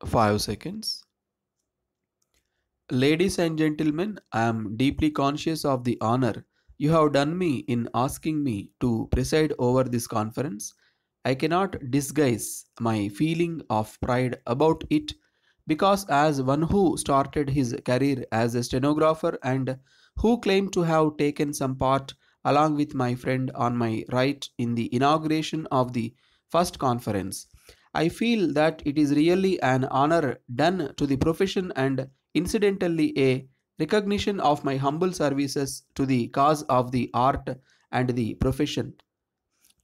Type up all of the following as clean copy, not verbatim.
5 seconds. Ladies and gentlemen, I am deeply conscious of the honor you have done me in asking me to preside over this conference. I cannot disguise my feeling of pride about it because, as one who started his career as a stenographer and who claimed to have taken some part along with my friend on my right in the inauguration of the first conference, I feel that it is really an honor done to the profession and incidentally a recognition of my humble services to the cause of the art and the profession.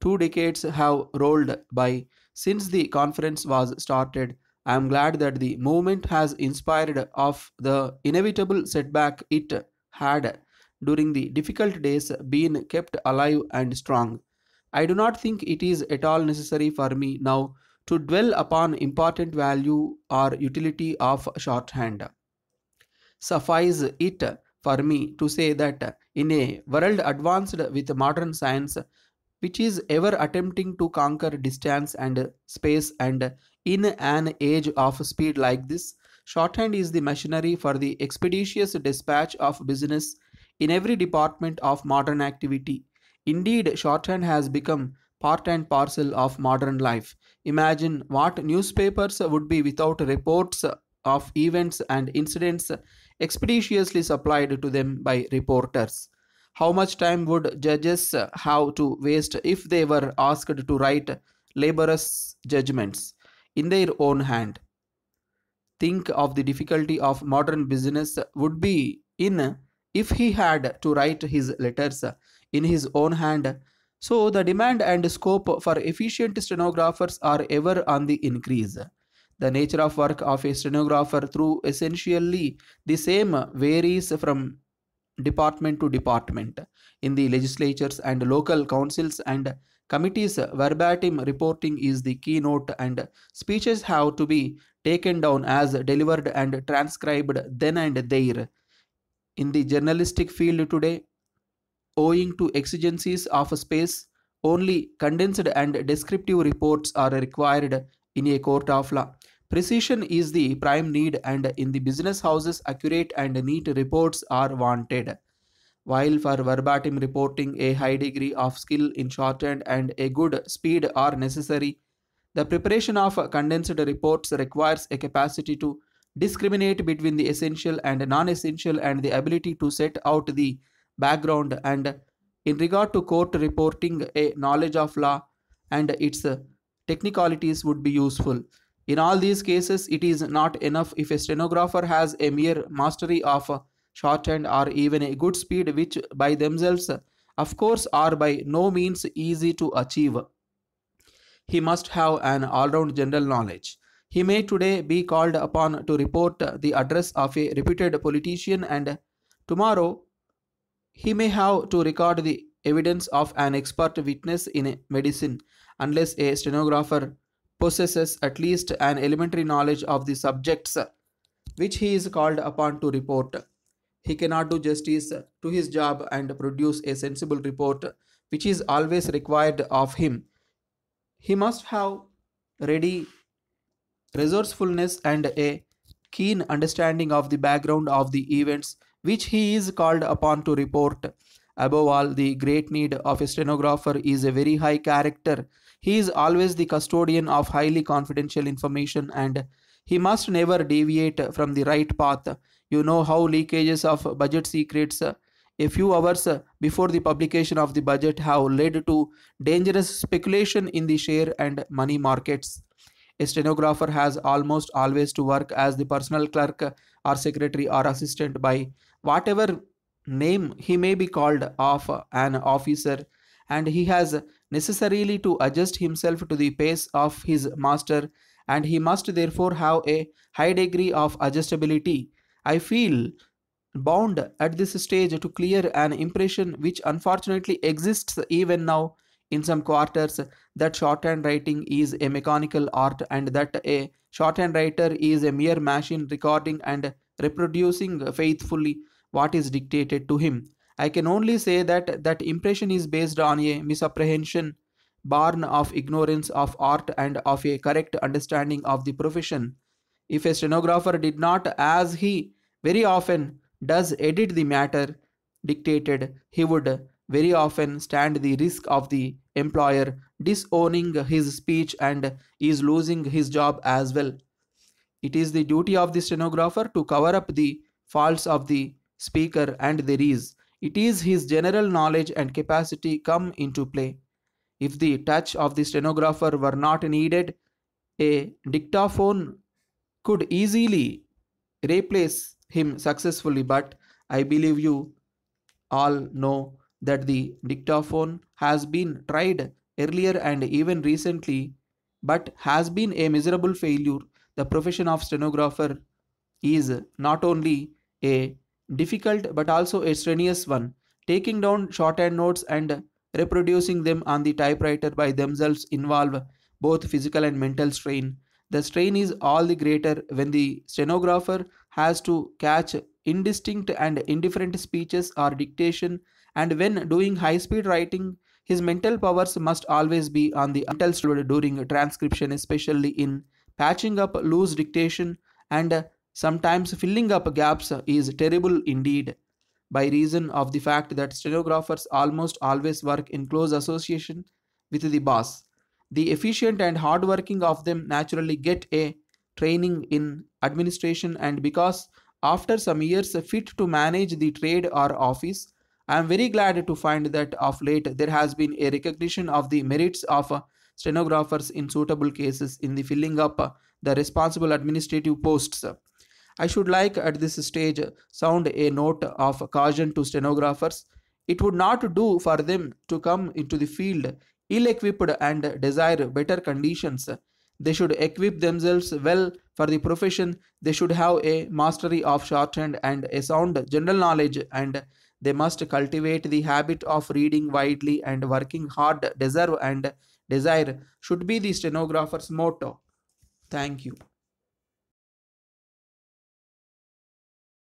2 decades have rolled by since the conference was started. I am glad that the movement has inspired of the inevitable setback it had during the difficult days been kept alive and strong. I do not think it is at all necessary for me now to dwell upon important value or utility of shorthand. Suffice it for me to say that in a world advanced with modern science, which is ever attempting to conquer distance and space, and in an age of speed like this, shorthand is the machinery for the expeditious dispatch of business in every department of modern activity. Indeed, shorthand has become part and parcel of modern life. Imagine what newspapers would be without reports of events and incidents expeditiously supplied to them by reporters. How much time would judges have to waste if they were asked to write laborious judgments in their own hand? Think of the difficulty of modern business would be in if he had to write his letters in his own hand. So the demand and scope for efficient stenographers are ever on the increase. The nature of work of a stenographer through essentially the same varies from department to department. In the legislatures and local councils and committees, verbatim reporting is the keynote, and speeches have to be taken down as delivered and transcribed then and there. In the journalistic field today, owing to exigencies of space, only condensed and descriptive reports are required in a court of law. Precision is the prime need, and in the business houses, accurate and neat reports are wanted. While for verbatim reporting, a high degree of skill in shorthand and a good speed are necessary, the preparation of condensed reports requires a capacity to discriminate between the essential and non essential and the ability to set out the background. And in regard to court reporting, a knowledge of law and its technicalities would be useful. In all these cases, it is not enough if a stenographer has a mere mastery of shorthand or even a good speed, which by themselves, of course, are by no means easy to achieve. He must have an all round general knowledge. He may today be called upon to report the address of a reputed politician, and tomorrow he may have to record the evidence of an expert witness in medicine. Unless a stenographer possesses at least an elementary knowledge of the subjects which he is called upon to report, he cannot do justice to his job and produce a sensible report, which is always required of him. He must have ready resourcefulness and a keen understanding of the background of the events which he is called upon to report. Above all, the great need of a stenographer is a very high character. He is always the custodian of highly confidential information, and he must never deviate from the right path. You know how leakages of budget secrets a few hours before the publication of the budget have led to dangerous speculation in the share and money markets. A stenographer has almost always to work as the personal clerk or secretary or assistant by whatever name he may be called of an officer, and he has necessarily to adjust himself to the pace of his master, and he must therefore have a high degree of adjustability. I feel bound at this stage to clear an impression which unfortunately exists even now in some quarters, that shorthand writing is a mechanical art and that a shorthand writer is a mere machine recording and reproducing faithfully what is dictated to him. I can only say that that impression is based on a misapprehension born of ignorance of art and of a correct understanding of the profession. If a stenographer did not, as he very often does, edit the matter dictated, he would very often stand the risk of the employer disowning his speech and is losing his job as well. It is the duty of the stenographer to cover up the faults of the speaker, and there is. It is his general knowledge and capacity come into play. If the touch of the stenographer were not needed, a dictaphone could easily replace him successfully, but I believe you all know that the dictaphone has been tried earlier and even recently, but has been a miserable failure. The profession of stenographer is not only a difficult but also a strenuous one. Taking down shorthand notes and reproducing them on the typewriter by themselves involve both physical and mental strain. The strain is all the greater when the stenographer has to catch indistinct and indifferent speeches or dictation, and when doing high speed writing, his mental powers must always be on the mental side during transcription, especially in patching up loose dictation and sometimes filling up gaps is terrible indeed, by reason of the fact that stenographers almost always work in close association with the boss. The efficient and hardworking of them naturally get a training in administration, and because after some years fit to manage the trade or office, I am very glad to find that of late there has been a recognition of the merits of stenographers in suitable cases in the filling up the responsible administrative posts. I should like at this stage sound a note of caution to stenographers. It would not do for them to come into the field ill equipped and desire better conditions. They should equip themselves well for the profession. They should have a mastery of shorthand and a sound general knowledge, and they must cultivate the habit of reading widely and working hard. Deserve and desire should be the stenographer's motto. Thank you.